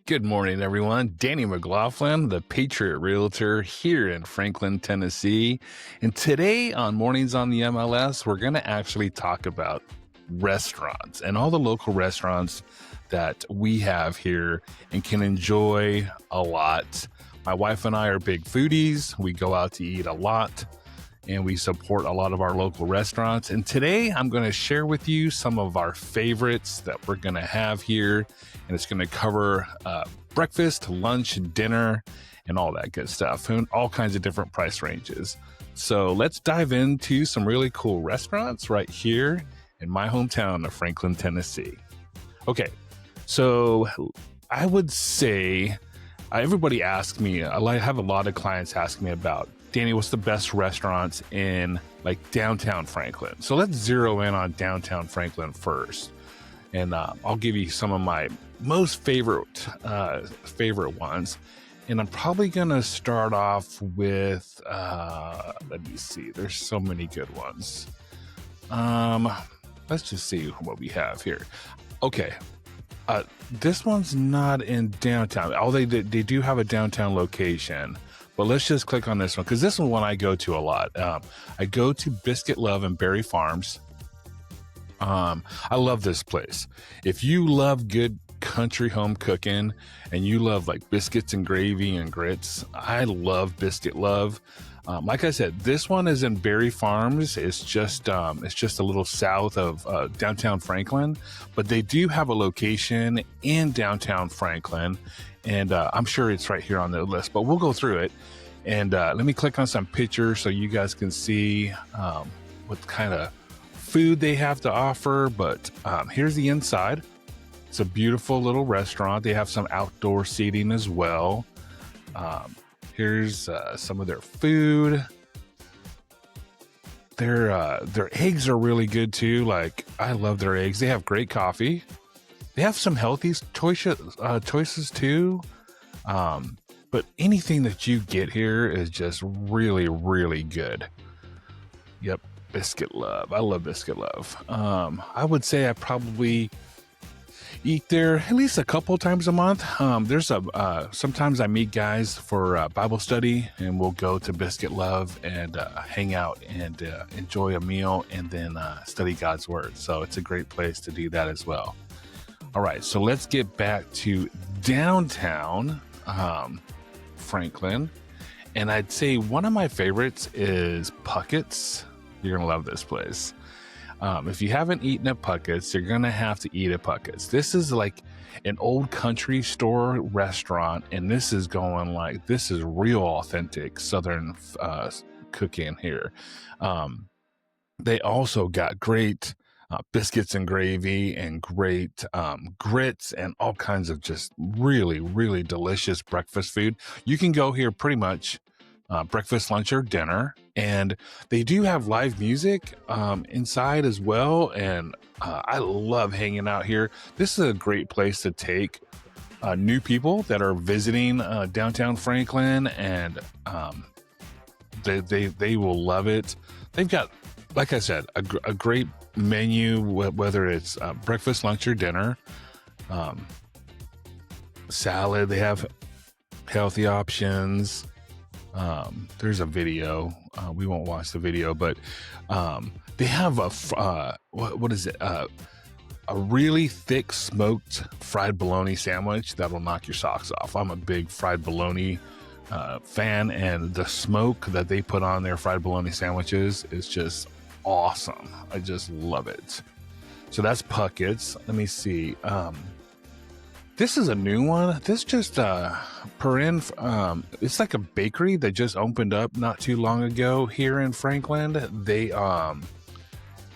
Good morning, everyone. Danny McLaughlin, the Patriot Realtor here in Franklin, Tennessee. And today on Mornings on the MLS, we're going to actually talk about restaurants and all the local restaurants that we have here and can enjoy a lot. My wife and I are big foodies. We go out to eat a lot and we support a lot of our local restaurants. And today I'm going to share with you some of our favorites that we're going to have here. And it's going to cover breakfast, lunch, dinner, and all that good stuff, and all kinds of different price ranges. So let's dive into some really cool restaurants right here in my hometown of Franklin, Tennessee. Okay, so I would say everybody asks me, I have a lot of clients ask me about, Danny, what's the best restaurants in like downtown Franklin? So let's zero in on downtown Franklin first. And I'll give you some of my most favorite ones. And I'm probably going to start off with, let me see, there's so many good ones. Let's just see what we have here. Okay. This one's not in downtown. Although they do have a downtown location. But let's just click on this one, because this one I go to a lot. I go to Biscuit Love in Berry Farms. I love this place. If you love good country home cooking and you love like biscuits and gravy and grits, I love Biscuit Love. Like I said, this one is in Berry Farms. It's just a little south of downtown Franklin, but they do have a location in downtown Franklin, and I'm sure it's right here on the list, but we'll go through it. And let me click on some pictures so you guys can see what kind of food they have to offer. But here's the inside. It's a beautiful little restaurant. They have some outdoor seating as well. Here's some of their food. Their eggs are really good too. Like, I love their eggs. They have great coffee. They have some healthy choices too. But anything that you get here is just really, really good. Yep. Biscuit Love. I love Biscuit Love. I would say I probably eat there at least a couple times a month. Sometimes I meet guys for Bible study, and we'll go to Biscuit Love and hang out and enjoy a meal and then study God's Word. So it's a great place to do that as well. All right, so let's get back to downtown Franklin. And I'd say one of my favorites is Puckett's. You're going to love this place. If you haven't eaten at Puckett's, you're going to have to eat at Puckett's. This is like an old country store restaurant, and this is real authentic Southern cooking here. They also got great biscuits and gravy and great grits and all kinds of just really, really delicious breakfast food. You can go here pretty much breakfast, lunch, or dinner. And they do have live music inside as well. And I love hanging out here. This is a great place to take new people that are visiting downtown Franklin, and they will love it. They've got, like I said, a great menu, whether it's breakfast, lunch, or dinner. Salad. They have healthy options. There's a video. We won't watch the video, but they have what is it? A really thick smoked fried bologna sandwich that'll knock your socks off. I'm a big fried bologna fan, and the smoke that they put on their fried bologna sandwiches is just awesome. I just love it. So that's Puckett's. Let me see. This is a new one. This just it's like a bakery that just opened up not too long ago here in Franklin.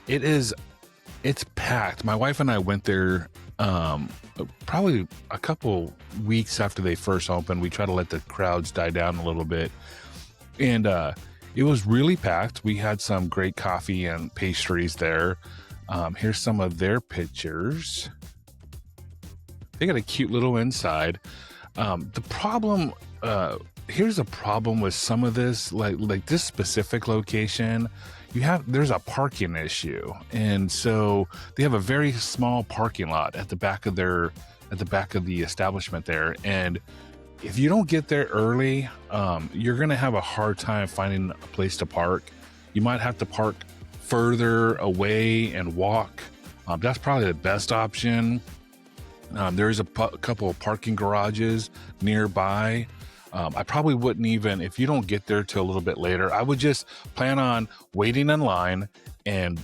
It's packed. My wife and I went there probably a couple weeks after they first opened. We try to let the crowds die down a little bit, and it was really packed. We had some great coffee and pastries there. Here's some of their pictures. They got a cute little inside. Here's a problem with some of this, like this specific location. There's a parking issue, and so they have a very small parking lot at the back of their at the back of the establishment there. And if you don't get there early, you're going to have a hard time finding a place to park. You might have to park further away and walk. That's probably the best option. There is a couple of parking garages nearby. I probably wouldn't even, if you don't get there till a little bit later, I would just plan on waiting in line and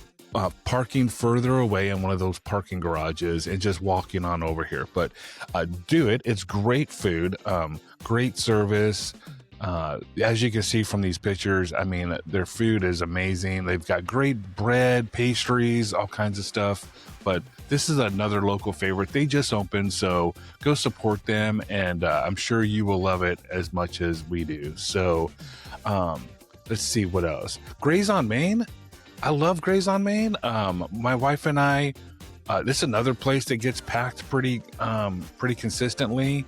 parking further away in one of those parking garages and just walking on over here. But do it. It's great food, great service. As you can see from these pictures, I mean, their food is amazing. They've got great bread, pastries, all kinds of stuff. But this is another local favorite. They just opened, so go support them, and I'm sure you will love it as much as we do. So let's see what else. Grays on Main. I love Grays on Main. My wife and I, this is another place that gets packed pretty consistently.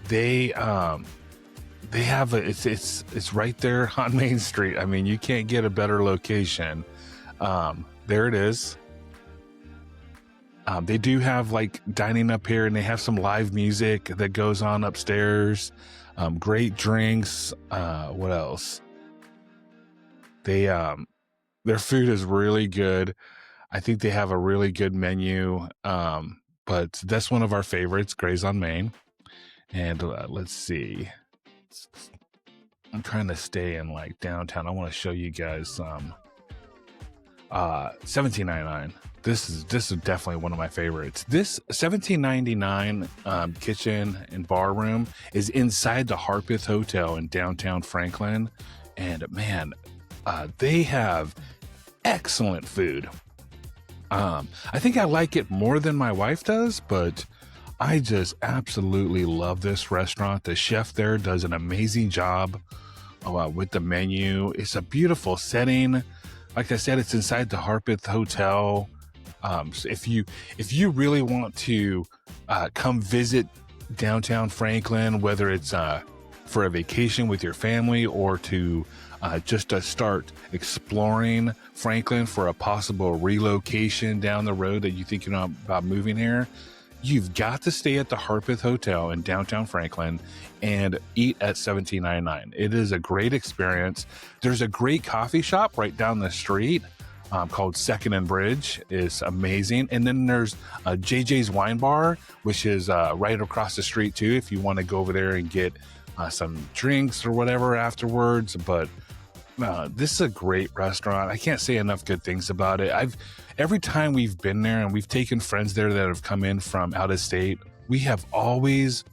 They have it's right there on Main Street. I mean, you can't get a better location. There it is. They do have like dining up here, and they have some live music that goes on upstairs. Great drinks. What else? Their food is really good. I think they have a really good menu. But that's one of our favorites, Grays on Main. And let's see. I'm trying to stay in like downtown. I want to show you guys some 1799. This is definitely one of my favorites. This 1799 kitchen and bar room is inside the Harpeth Hotel in downtown Franklin, and man, they have excellent food. I think I like it more than my wife does, but I just absolutely love this restaurant. The chef there does an amazing job with the menu. It's a beautiful setting. Like I said, it's inside the Harpeth Hotel. So if you really want to come visit downtown Franklin, whether it's for a vacation with your family or to just to start exploring Franklin for a possible relocation down the road that you think you're not about moving here, you've got to stay at the Harpeth Hotel in downtown Franklin and eat at 1799. It is a great experience. There's a great coffee shop right down the street called Second and Bridge. Is amazing. And then there's JJ's Wine Bar, which is right across the street too, if you want to go over there and get some drinks or whatever afterwards. But this is a great restaurant. I can't say enough good things about it. Every time we've been there and we've taken friends there that have come in from out of state, we have always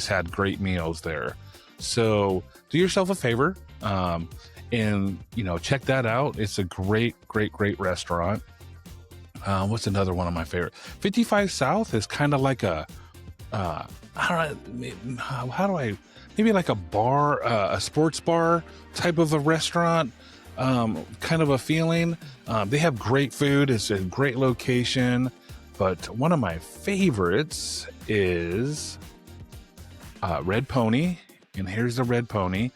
had great meals there. So do yourself a favor and check that out. It's a great restaurant. What's another one of my favorite? 55 South is kind of like a maybe like a bar, a sports bar type of a restaurant, kind of a feeling. They have great food. It's a great location. But one of my favorites is Red Pony. And here's the Red Pony.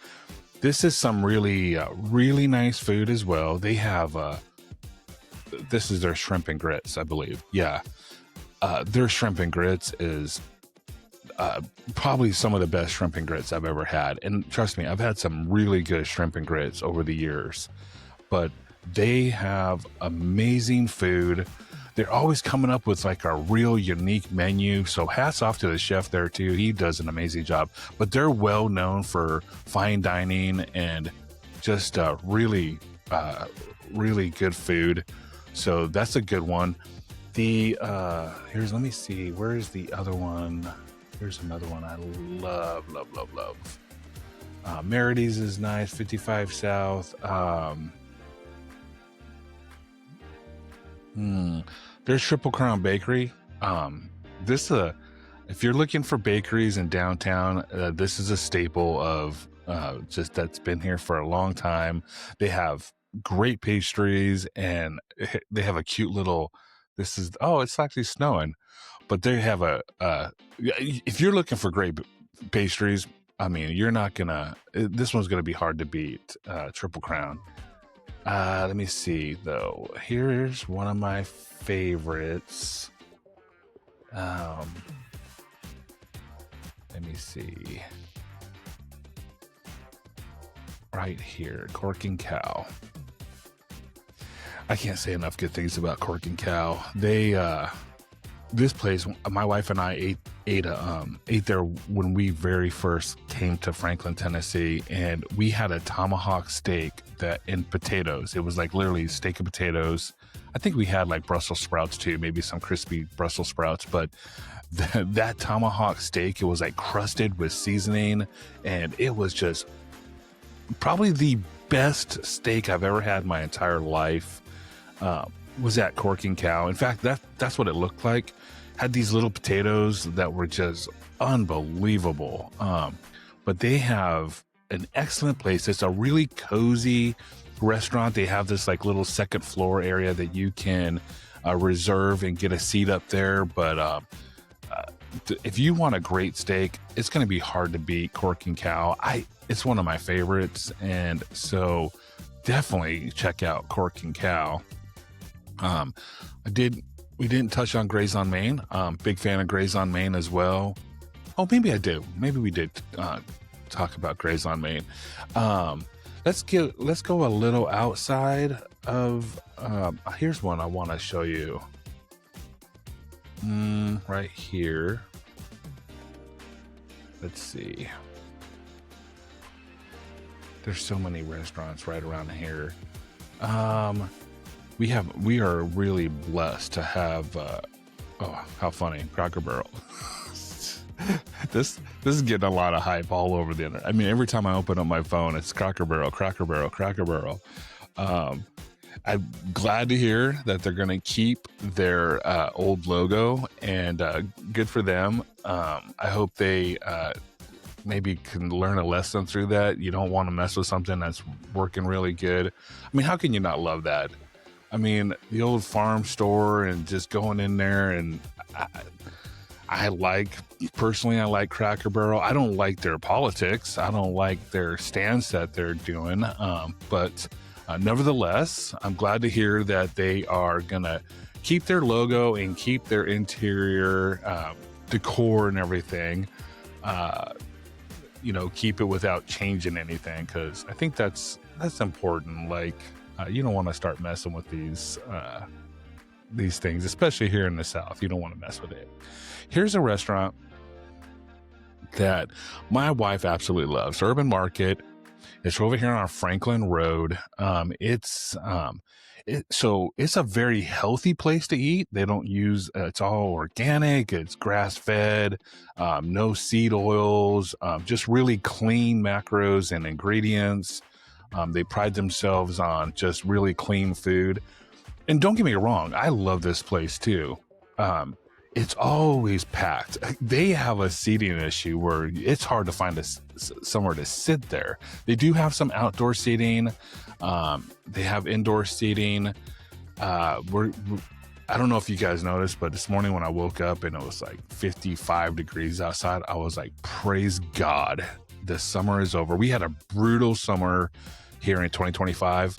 This is some really nice food as well. They have, this is their shrimp and grits, I believe. Yeah. Their shrimp and grits is probably some of the best shrimp and grits I've ever had. And trust me, I've had some really good shrimp and grits over the years. But they have amazing food. They're always coming up with like a real unique menu. So hats off to the chef there too. He does an amazing job. But they're well known for fine dining and just really good food. So that's a good one. Let me see. Where's the other one? Here's another one I love. Merides is nice. 55 South. There's Triple Crown Bakery. If you're looking for bakeries in downtown, this is a staple of just that's been here for a long time. They have great pastries, and they have a cute little. It's actually snowing, but they have if you're looking for great pastries, I mean, you're not gonna. This one's gonna be hard to beat. Triple Crown. Let me see though. Here's one of my favorites. Let me see. Right here, Cork and Cow. I can't say enough good things about Cork and Cow. This place, my wife and I ate there when we very first came to Franklin, Tennessee, and we had a tomahawk steak in potatoes. It was like literally steak and potatoes. I think we had like Brussels sprouts too, maybe some crispy Brussels sprouts, but that tomahawk steak, it was like crusted with seasoning, and it was just probably the best steak I've ever had in my entire life. Was at Cork and Cow. In fact, that's what it looked like. Had these little potatoes that were just unbelievable. But they have an excellent place. It's a really cozy restaurant. They have this like little second floor area that you can reserve and get a seat up there. But if you want a great steak, it's going to be hard to beat Cork and Cow. It's one of my favorites, and so definitely check out Cork and Cow. We didn't touch on Grays on Main. Big fan of Grays on Main as well. Oh, maybe I do. Maybe we did talk about Grays on Main. Let's go a little outside of. Here's one I want to show you. Right here. Let's see. There's so many restaurants right around here. We are really blessed to have oh, how funny, Cracker Barrel. This is getting a lot of hype all over the internet. I mean, every time I open up my phone, it's Cracker Barrel, Cracker Barrel, Cracker Barrel. I'm glad to hear that they're going to keep their old logo, and good for them. I hope they maybe can learn a lesson through that. You don't want to mess with something that's working really good. I mean, how can you not love that? I mean, the old farm store and just going in there, and I like Cracker Barrel. I don't like their politics. I don't like their stance that they're doing. But nevertheless, I'm glad to hear that they are going to keep their logo and keep their interior decor and everything. Keep it without changing anything, because I think that's important. Like, you don't want to start messing with these things, especially here in the South. You don't want to mess with it. Here's a restaurant that my wife absolutely loves, Urban Market. It's over here on our Franklin Road. It's a very healthy place to eat. They don't use, it's all organic. It's grass fed, no seed oils, just really clean macros and ingredients. They pride themselves on just really clean food. And don't get me wrong, I love this place too. It's always packed. They have a seating issue where it's hard to find somewhere to sit there. They do have some outdoor seating. They have indoor seating. I don't know if you guys noticed, but this morning when I woke up and it was like 55 degrees outside, I was like, praise God, the summer is over. We had a brutal summer here in 2025.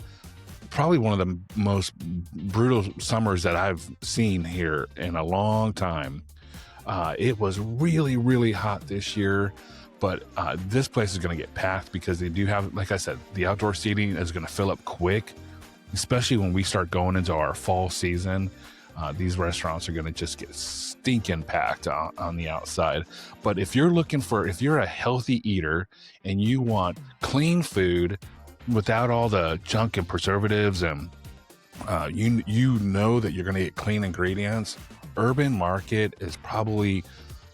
Probably one of the most brutal summers that I've seen here in a long time. It was really, really hot this year, but this place is going to get packed because they do have, like I said, the outdoor seating is going to fill up quick, especially when we start going into our fall season. These restaurants are going to just get stinking packed on the outside. But if you're a healthy eater and you want clean food without all the junk and preservatives, and you know that you're going to get clean ingredients, Urban Market is probably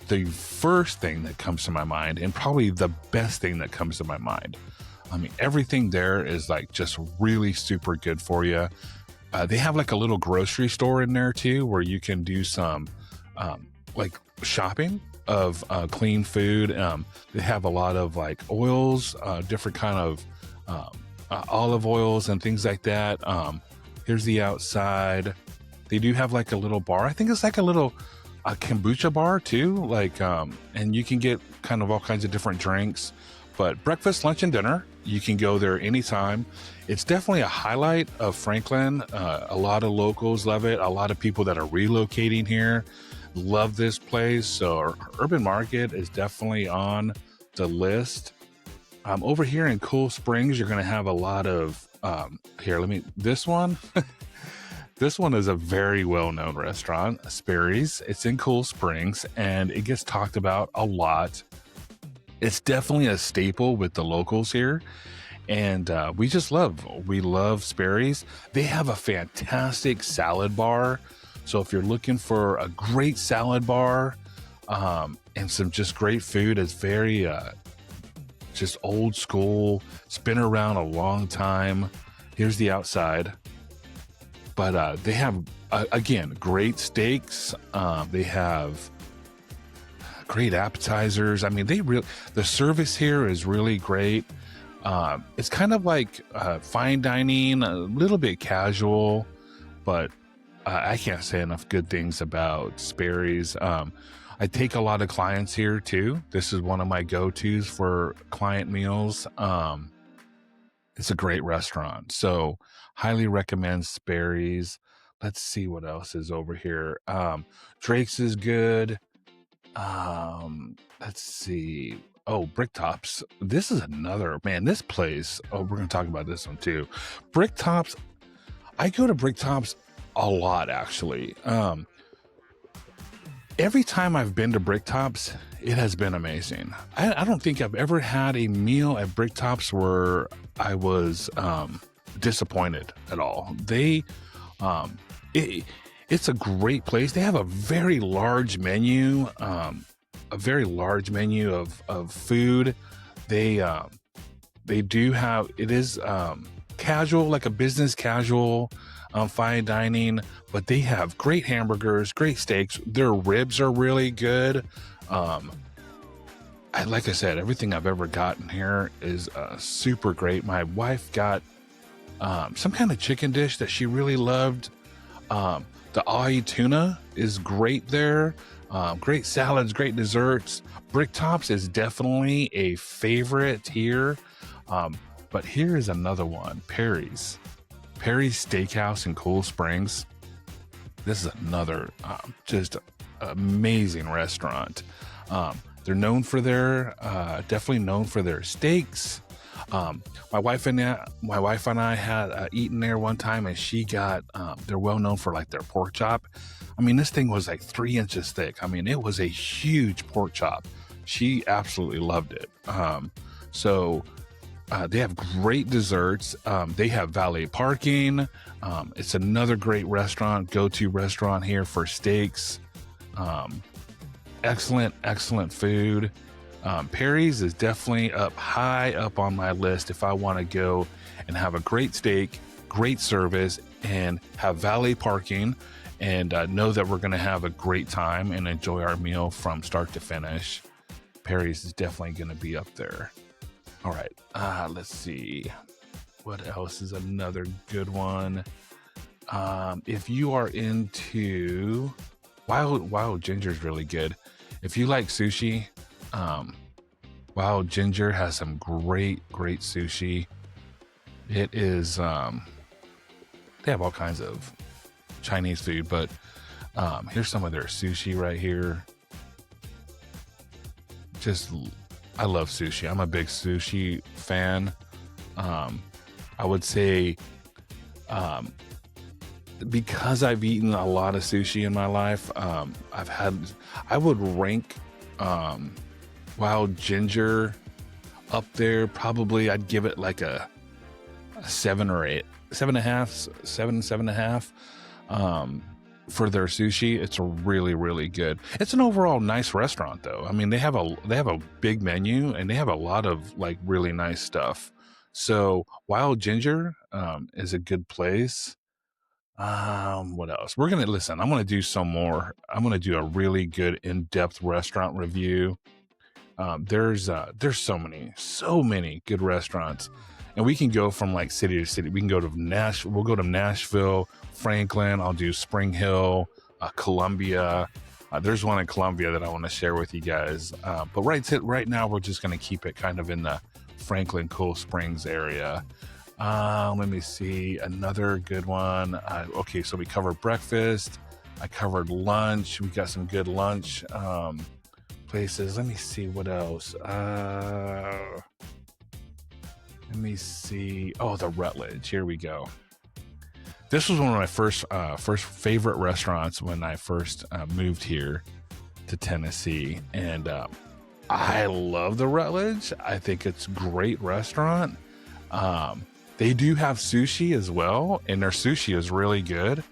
the first thing that comes to my mind, and probably the best thing that comes to my mind. I mean, everything there is like just really super good for you. They have like a little grocery store in there too, where you can do some like shopping of clean food. They have a lot of like oils, different kind of olive oils and things like that. Here's the outside. They do have like a little bar. I think it's like a little kombucha bar too. Like, and you can get kind of all kinds of different drinks. But breakfast, lunch, and dinner, you can go there anytime. It's definitely a highlight of Franklin. A lot of locals love it. A lot of people that are relocating here, Love this place. So Urban Market is definitely on the list. Over here in Cool Springs, you're going to have a lot of, this one. This one is a very well-known restaurant, Sperry's. It's in Cool Springs, and it gets talked about a lot. It's definitely a staple with the locals here, and we love Sperry's. They have a fantastic salad bar. So if you're looking for a great salad bar and some just great food, it's very just old school. It's been around a long time. Here's the outside. But they have, again, great steaks. They have great appetizers. I mean, the service here is really great. It's kind of like fine dining, a little bit casual, but I can't say enough good things about Sperry's. I take a lot of clients here too. This is one of my go-tos for client meals. It's a great restaurant. So highly recommend Sperry's. Let's see what else is over here. Drake's is good. Let's see. Oh, Bricktops. This is another, man, this place. Oh, we're going to talk about this one too. Bricktops. I go to Bricktops a lot, actually. Every time I've been to Bricktops, it has been amazing. I don't think I've ever had a meal at Bricktops where I was disappointed at all. It's a great place. They have a very large menu, of food. They do have, it is casual, like a business casual, fine dining, but they have great hamburgers, great steaks. Their ribs are really good. Like I said, everything I've ever gotten here is super great. My wife got some kind of chicken dish that she really loved. The ahi tuna is great there. Great salads, great desserts. Bricktops is definitely a favorite here. But here is another one, Perry's. Perry's Steakhouse in Cool Springs. This is another just amazing restaurant. They're known for definitely known for their steaks. My wife and I had eaten there one time, and she got, they're well known for like their pork chop. I mean, this thing was like 3 inches thick. I mean, it was a huge pork chop. She absolutely loved it. They have great desserts. They have valet parking. It's another great go-to restaurant here for steaks. Excellent food. Perry's is definitely high up on my list if I want to go and have a great steak, great service, and have valet parking, and know that we're going to have a great time and enjoy our meal from start to finish. Perry's is definitely going to be up there. All right, let's see. What else is another good one? If you are into Wild Ginger is really good. If you like sushi, Wild Ginger has some great sushi. It is, they have all kinds of Chinese food, but here's some of their sushi right here. I love sushi. I'm a big sushi fan. I would say, because I've eaten a lot of sushi in my life, I would rank Wild Ginger up there. Probably I'd give it like a 7 or 8, 7.5. For their sushi. It's really good. It's an overall nice restaurant though. I mean, they have a big menu, and they have a lot of like really nice stuff. So Wild Ginger is a good place. What else? I'm going to do some more. I'm going to do a really good in-depth restaurant review. There's so many good restaurants, and we can go from like city to city. We can go to Nashville. We'll go to Nashville, Franklin. I'll do Spring Hill, Columbia. There's one in Columbia that I want to share with you guys. But right now, we're just going to keep it kind of in the Franklin, Cool Springs area. Let me see another good one. Okay, so we covered breakfast. I covered lunch. We got some good lunch places. Let me see what else. Let me see. Oh, the Rutledge. Here we go. This was one of my first favorite restaurants when I first moved here to Tennessee, and I love the Rutledge. I think it's a great restaurant. They do have sushi as well, and their sushi is really good.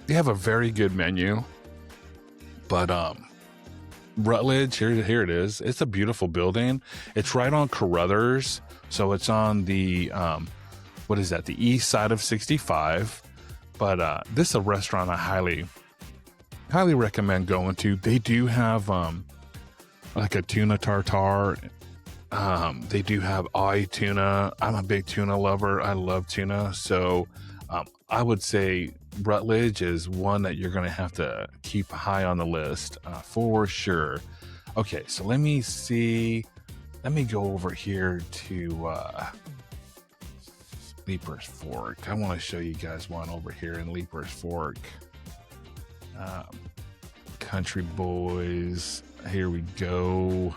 They have a very good menu, but Rutledge, here it is. It's a beautiful building. It's right on Carruthers, so it's on the what is that? The east side of 65. But this is a restaurant I highly recommend going to. They do have like a tuna tartare. They do have ahi tuna. I'm a big tuna lover. I love tuna, so I would say Rutledge is one that you're going to have to keep high on the list for sure. Okay, so let me see. Let me go over here to Leaper's Fork. I want to show you guys one over here in Leaper's Fork. Country Boys. Here we go.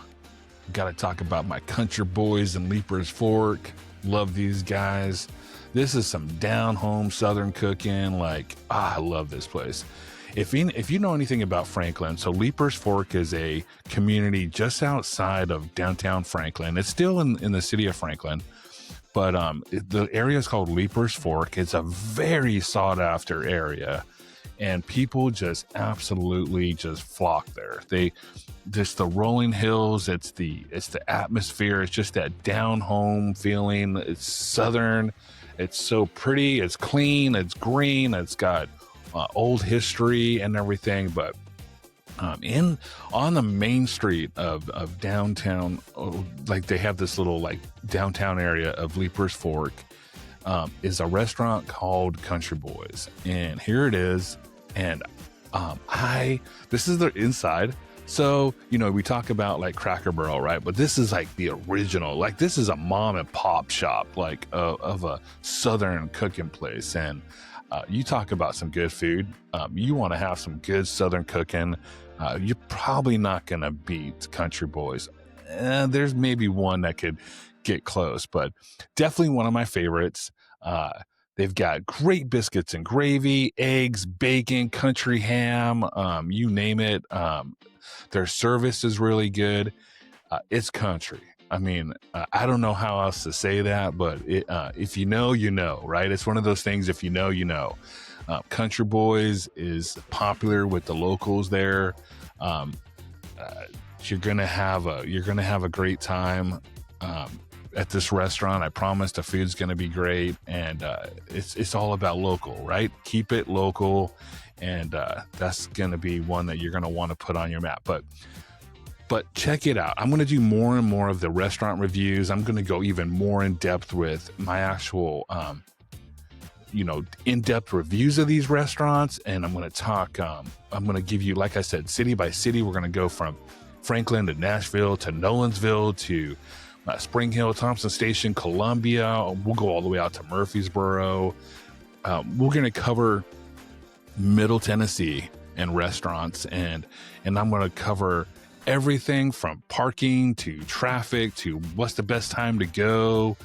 Got to talk about my Country Boys in Leaper's Fork. Love these guys. This is some down home Southern cooking. Like, I love this place. If you know anything about Franklin, so Leaper's Fork is a community just outside of downtown Franklin. It's still in the city of Franklin, but the area is called Leaper's Fork. It's a very sought after area, and people just absolutely just flock there. Just the rolling hills. It's the atmosphere. It's just that down home feeling. It's Southern. It's so pretty. It's clean. It's green. It's got old history and everything. But on the main street of downtown, like they have this little like downtown area of Leaper's Fork, is a restaurant called Country Boys, and here it is. And this is the inside. So, we talk about like Cracker Barrel, right? But this is like the original, like this is a mom and pop shop, like of a Southern cooking place. And you talk about some good food. You want to have some good Southern cooking. You're probably not going to beat Country Boys. There's maybe one that could get close, but definitely one of my favorites. They've got great biscuits and gravy, eggs, bacon, country ham, you name it. Their service is really good. It's country. I mean, I don't know how else to say that, but if you know, you know, right? It's one of those things, if you know, you know. Country Boys is popular with the locals there. You're gonna have a great time at this restaurant. I promise the food's gonna be great, and it's all about local, right? Keep it local, and that's gonna be one that you're gonna want to put on your map. But check it out. I'm going to do more and more of the restaurant reviews. I'm going to go even more in depth with my actual, in-depth reviews of these restaurants. And I'm going to talk, I'm going to give you, like I said, city by city. We're going to go from Franklin to Nashville to Nolensville to Spring Hill, Thompson Station, Columbia. We'll go all the way out to Murfreesboro. We're going to cover Middle Tennessee and restaurants. And I'm going to cover everything from parking to traffic to what's the best time to go,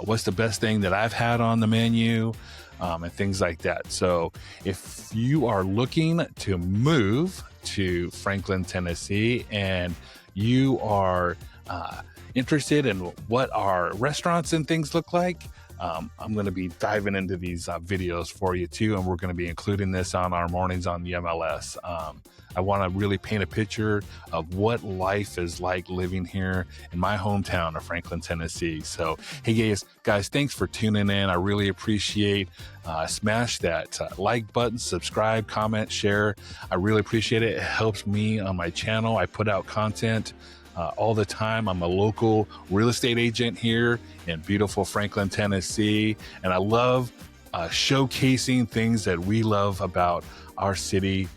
what's the best thing that I've had on the menu, and things like that. So if you are looking to move to Franklin, Tennessee, and you are interested in what our restaurants and things look like, I'm going to be diving into these videos for you too, and we're going to be including this on our mornings on the MLS. I want to really paint a picture of what life is like living here in my hometown of Franklin, Tennessee. So, hey guys, thanks for tuning in. I really appreciate. Smash that like button, subscribe, comment, share. I really appreciate it. It helps me on my channel. I put out content all the time. I'm a local real estate agent here in beautiful Franklin, Tennessee, and I love showcasing things that we love about our city.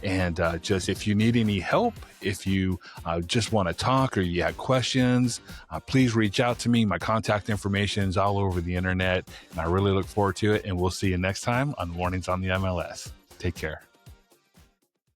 And just if you need any help, if you just want to talk or you have questions, please reach out to me. My contact information is all over the internet, and I really look forward to it. And we'll see you next time on Mornings on the MLS. Take care.